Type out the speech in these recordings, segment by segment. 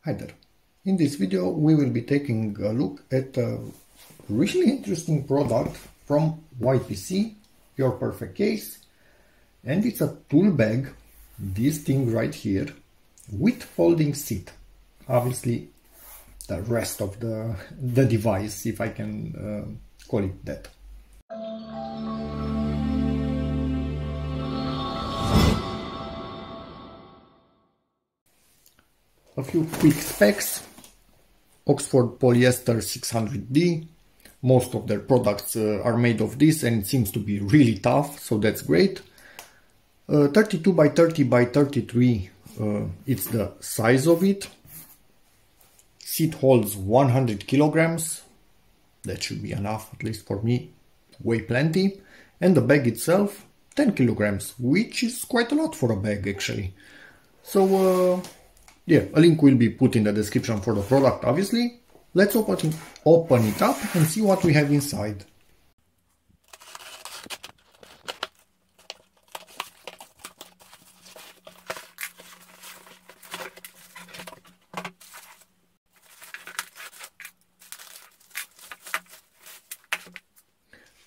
Hi there. In this video we will be taking a look at a really interesting product from YPC, Your Perfect Case, and it's a tool bag, this thing right here, with folding seat. Obviously the rest of the device, if I can call it that. A few quick specs. Oxford polyester 600D. Most of their products are made of this and it seems to be really tough, so that's great. 32 by 30 by 33, it's the size of it. Seat holds 100 kilograms. That should be enough, at least for me, way plenty. And the bag itself, 10 kilograms, which is quite a lot for a bag actually. So yeah, a link will be put in the description for the product, obviously. Let's open it up and see what we have inside.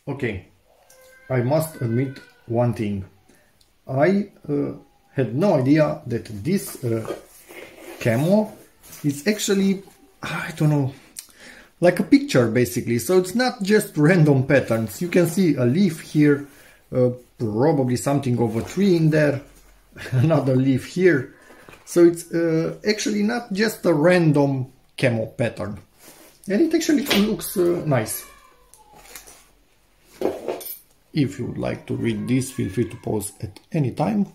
Okay, I must admit one thing. I had no idea that this camo is actually, I don't know, like a picture basically. So it's not just random patterns. You can see a leaf here, probably something of a tree in there, another leaf here. So it's actually not just a random camo pattern. And it actually looks nice. If you would like to read this, feel free to pause at any time.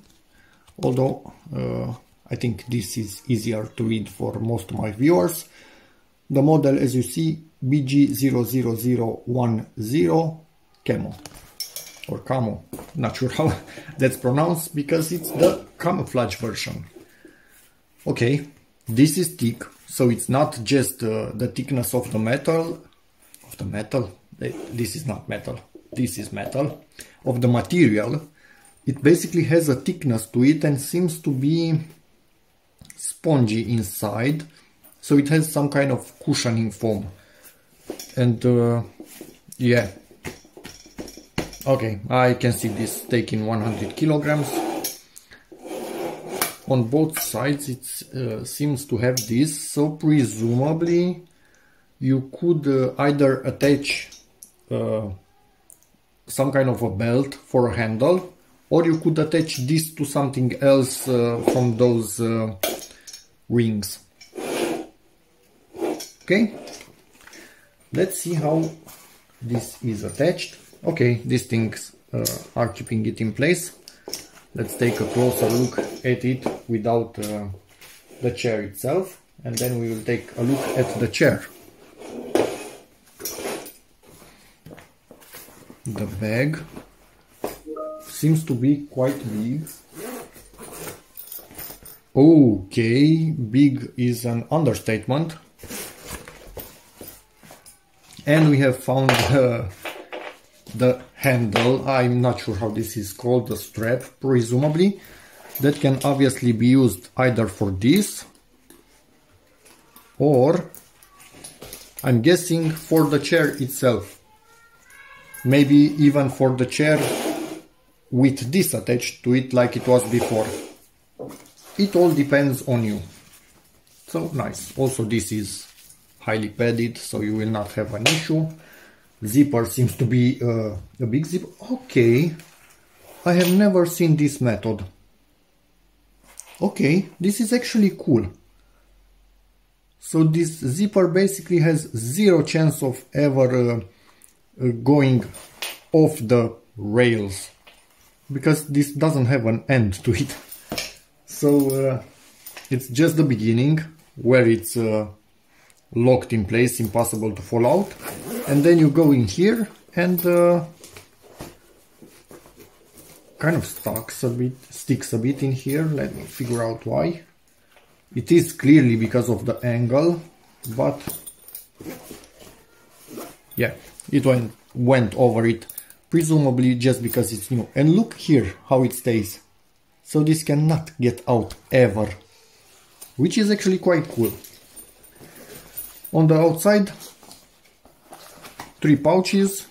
Although I think this is easier to read for most of my viewers. The model, as you see, BG00010 Camo. Or Camo, not sure how that's pronounced, because it's the camouflage version. Okay, this is thick, so it's not just the thickness of the metal. This is not metal. This is metal, of the material. It basically has a thickness to it and seems to be spongy inside, so it has some kind of cushioning foam. And yeah, okay, I can see this taking 100 kilograms. On both sides it seems to have this, so presumably you could either attach some kind of a belt for a handle, or you could attach this to something else from those rings. Okay, let's see how this is attached. Okay, these things are keeping it in place. Let's take a closer look at it without the chair itself, and then we will take a look at the chair. The bag seems to be quite big. Okay, big is an understatement. And we have found the handle. I'm not sure how this is called, the strap, presumably. That can obviously be used either for this, or I'm guessing for the chair itself. Maybe even for the chair with this attached to it like it was before. It all depends on you. So nice. Also this is highly padded, so you will not have an issue. Zipper seems to be a big zipper. Okay, I have never seen this method. Okay, this is actually cool. So this zipper basically has zero chance of ever going off the rails, because this doesn't have an end to it. So it's just the beginning where it's locked in place, impossible to fall out, and then you go in here and kind of sticks a bit in here. Let me figure out why. It is clearly because of the angle, but yeah, it went over it, presumably just because it's new. And look here how it stays. So this cannot get out ever, which is actually quite cool. On the outside, 3 pouches.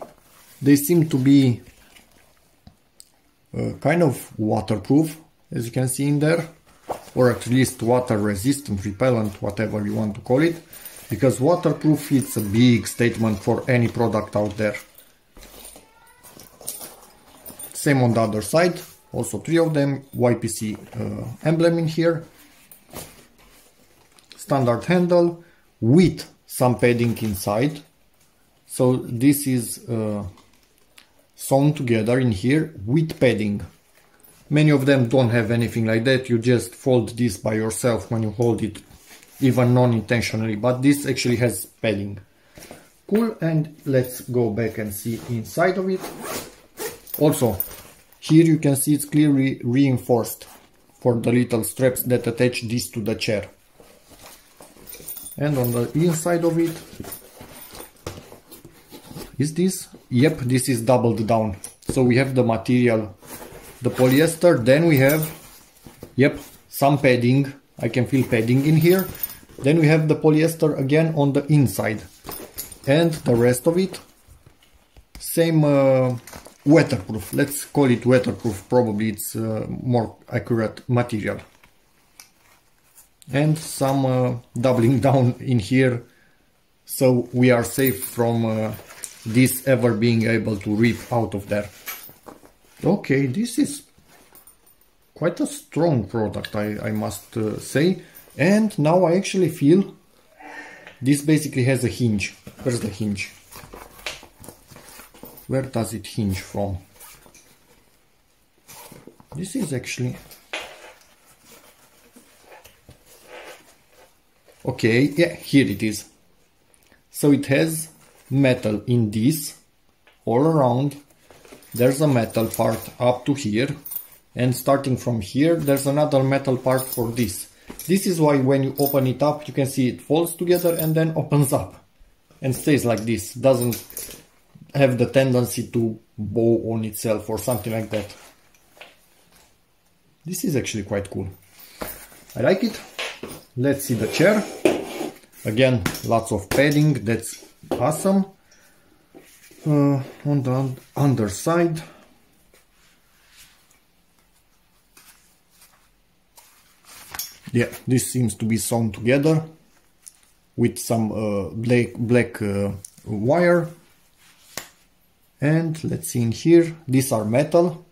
They seem to be kind of waterproof, as you can see in there, or at least water resistant, repellent, whatever you want to call it, because waterproof is a big statement for any product out there. Same on the other side, also 3 of them, YPC emblem in here, standard handle with some padding inside. So this is sewn together in here with padding. Many of them don't have anything like that, you just fold this by yourself when you hold it, even non-intentionally, but this actually has padding. Cool, and let's go back and see inside of it. Also, here you can see it's clearly reinforced for the little straps that attach this to the chair. And on the inside of it, is this? Yep, this is doubled down. So we have the material, the polyester, then we have, yep, some padding. I can feel padding in here. Then we have the polyester again on the inside. And the rest of it, same waterproof. Let's call it waterproof, probably it's more accurate material. And some doubling down in here, so we are safe from this ever being able to rip out of there. Okay, this is quite a strong product, I must say. And now I actually feel this basically has a hinge. Where's the hinge? Where does it hinge from? This is actually... Okay, yeah, here it is. So it has metal in this all around. There's a metal part up to here, and starting from here there's another metal part for this. This is why when you open it up you can see it falls together and then opens up and stays like this. Doesn't have the tendency to bow on itself or something like that. This is actually quite cool. I like it. Let's see the chair. Again, lots of padding, that's awesome. On the underside, yeah, this seems to be sewn together with some black wire. And let's see in here, these are metal,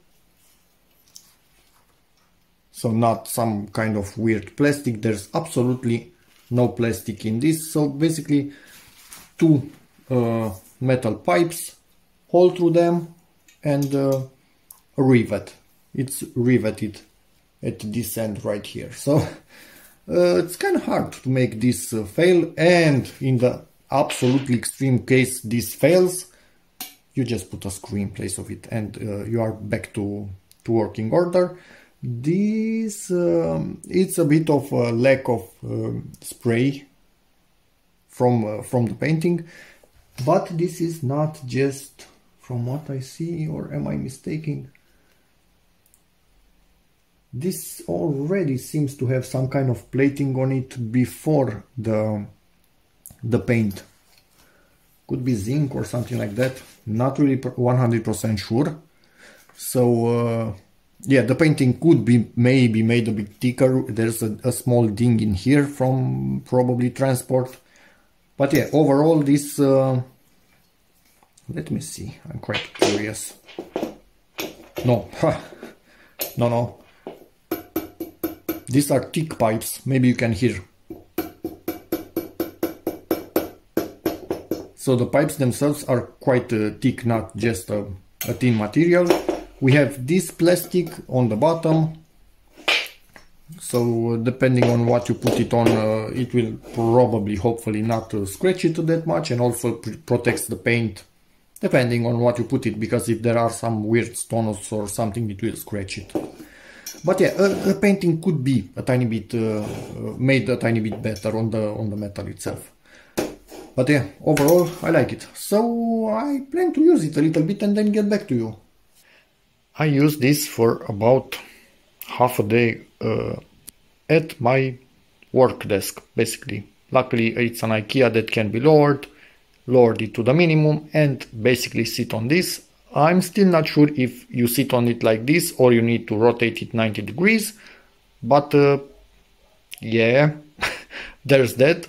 so not some kind of weird plastic. There's absolutely no plastic in this. So basically 2 metal pipes, hole through them, and a rivet. It's riveted at this end right here. So it's kind of hard to make this fail, and in the absolutely extreme case this fails, you just put a screw in place of it and you are back to working order. This it's a bit of a lack of spray from the painting, but this is not just from what I see, or am I mistaken? This already seems to have some kind of plating on it before the paint. Could be zinc or something like that, not really 100% sure. So yeah, the painting could be maybe made a bit thicker. There's a small ding in here from probably transport. But yeah, overall this... let me see, I'm quite curious. No, no. These are thick pipes, maybe you can hear. So the pipes themselves are quite thick, not just a thin material. We have this plastic on the bottom, so depending on what you put it on, it will probably, hopefully not scratch it that much, and also protects the paint depending on what you put it, because if there are some weird stones or something, it will scratch it. But yeah, the painting could be a tiny bit made a tiny bit better on the metal itself. But yeah, overall I like it, so I plan to use it a little bit and then get back to you. I used this for about half a day at my work desk, basically. Luckily it's an IKEA that can be lowered it to the minimum and basically sit on this. I'm still not sure if you sit on it like this or you need to rotate it 90 degrees, but yeah, there's that.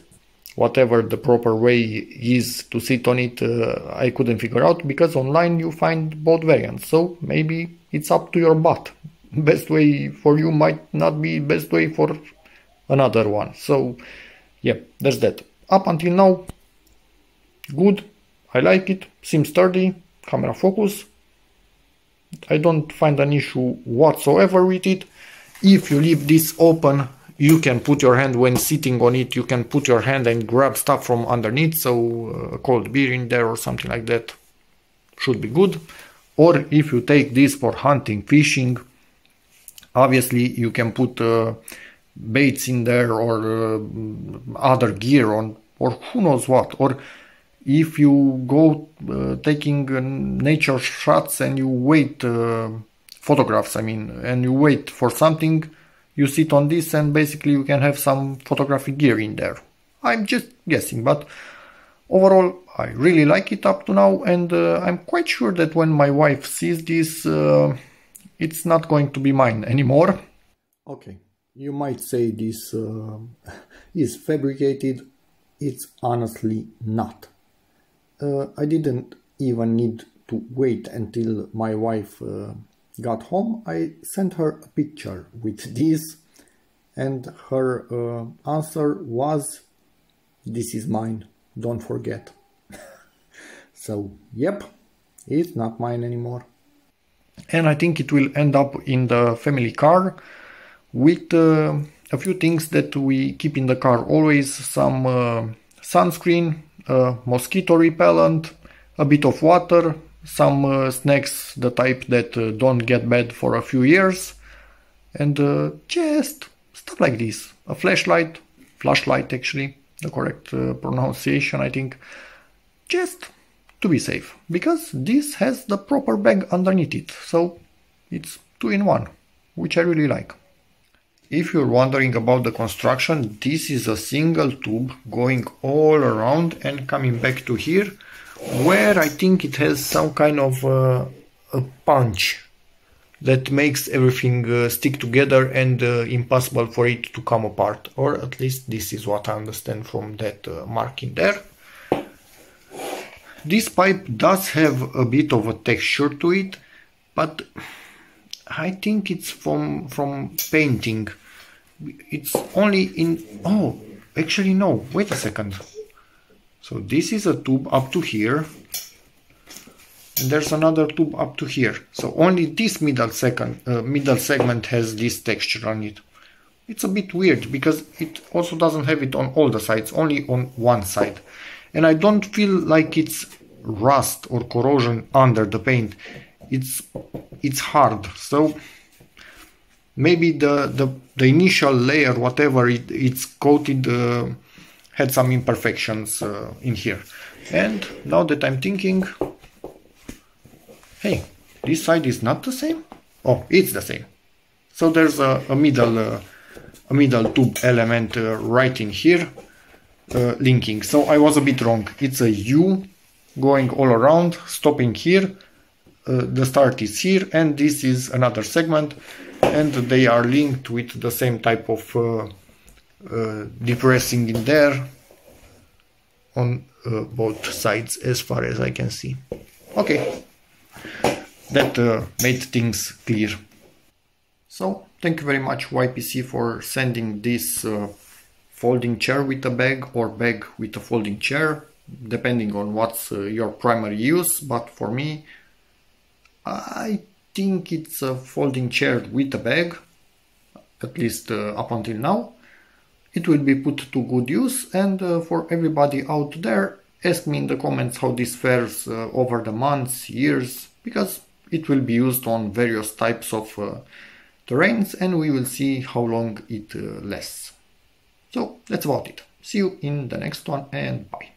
Whatever the proper way is to sit on it, I couldn't figure out, because online you find both variants, so maybe it's up to your butt. Best way for you might not be best way for another one. So yeah, there's that. Up until now, good. I like it, seems sturdy, camera focus. I don't find an issue whatsoever with it. If you leave this open, you can put your hand, when sitting on it, you can put your hand and grab stuff from underneath, so a cold beer in there or something like that should be good. Or if you take this for hunting, fishing, obviously you can put baits in there or other gear on, or who knows what. Or if you go taking nature shots and you wait, photographs I mean, and you wait for something, you sit on this and basically you can have some photographic gear in there. I'm just guessing, but overall I really like it up to now, and I'm quite sure that when my wife sees this, it's not going to be mine anymore. Okay, you might say this is fabricated. It's honestly not. I didn't even need to wait until my wife got home. I sent her a picture with this, and her answer was, "This is mine, don't forget." So yep, it's not mine anymore. And I think it will end up in the family car with a few things that we keep in the car always: some sunscreen, mosquito repellent, a bit of water, some snacks, the type that don't get bad for a few years, and just stuff like this. A flashlight actually, the correct pronunciation I think, just to be safe, because this has the proper bag underneath it, so it's 2-in-1, which I really like. If you're wondering about the construction, this is a single tube going all around and coming back to here, where I think it has some kind of a punch that makes everything stick together and impossible for it to come apart, or at least this is what I understand from that marking there. This pipe does have a bit of a texture to it, but I think it's from painting. It's only in... oh, actually no, wait a second. So this is a tube up to here, and there's another tube up to here. So only this middle segment has this texture on it. It's a bit weird, because it also doesn't have it on all the sides, only on one side. And I don't feel like it's rust or corrosion under the paint. It's hard, so maybe the initial layer, whatever it's coated, had some imperfections in here. And now that I'm thinking, hey, this side is not the same? Oh, it's the same. So there's a middle tube element right in here, linking. So I was a bit wrong. It's a U going all around, stopping here. The start is here, and this is another segment, and they are linked with the same type of depressing in there on both sides, as far as I can see. Okay, that made things clear. So thank you very much, YPC, for sending this folding chair with a bag, or bag with a folding chair, depending on what's your primary use. But for me, I think it's a folding chair with a bag, at least up until now. It will be put to good use, and for everybody out there, ask me in the comments how this fares over the months, years, because it will be used on various types of terrains, and we will see how long it lasts. So that's about it. See you in the next one, and bye.